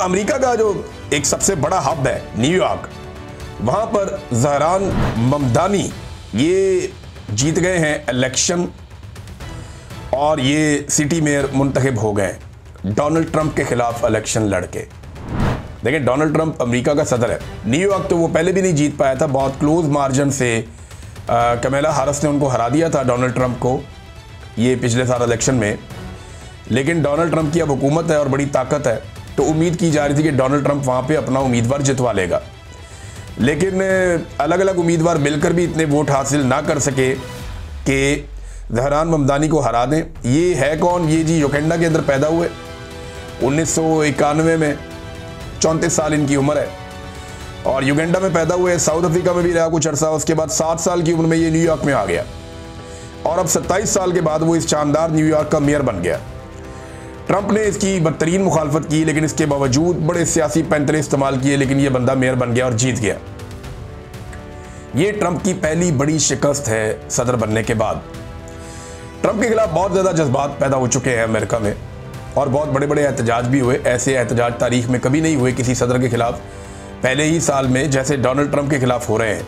America का जो एक सबसे बड़ा हब है न्यूयॉर्क, वहां पर ज़हरान ममदानी ये जीत गए हैं इलेक्शन और ये सिटी मेयर मुंतखब हो गए डोनाल्ड ट्रंप के खिलाफ इलेक्शन लड़के। देखिए, डोनाल्ड ट्रंप अमेरिका का सदर है। न्यूयॉर्क तो वो पहले भी नहीं जीत पाया था, बहुत क्लोज मार्जिन से कमला हैरिस ने उनको हरा दिया था डोनाल्ड ट्रंप को ये पिछले साल इलेक्शन में। लेकिन डोनाल्ड ट्रंप की अब हुकूमत है और बड़ी ताकत है, तो उम्मीद की जा रही थी कि डोनाल्ड ट्रंप वहाँ पे अपना उम्मीदवार जितवा लेगा। लेकिन अलग अलग उम्मीदवार मिलकर भी इतने वोट हासिल ना कर सके कि ज़हरान ममदानी को हरा दें। ये है कौन? ये जी युगांडा के अंदर पैदा हुए 1991 में, 34 साल इनकी उम्र है और युगांडा में पैदा हुए, साउथ अफ्रीका में भी रहा कुछ अर्सा। उसके बाद 7 साल की उम्र में ये न्यूयॉर्क में आ गया और अब 27 साल के बाद वो इस शानदार न्यूयॉर्क का मेयर बन गया। ट्रंप ने इसकी बदतरीन मुखालफत की, लेकिन इसके बावजूद बड़े सियासी पैंतरे इस्तेमाल किए, लेकिन ये बंदा मेयर बन गया और जीत गया। ये ट्रंप की पहली बड़ी शिकस्त है सदर बनने के बाद। ट्रंप के खिलाफ बहुत ज़्यादा जज्बात पैदा हो चुके हैं अमेरिका में और बहुत बड़े बड़े एहतजाज भी हुए। ऐसे एहतजाज तारीख में कभी नहीं हुए किसी सदर के खिलाफ पहले ही साल में जैसे डोनाल्ड ट्रंप के खिलाफ हो रहे हैं।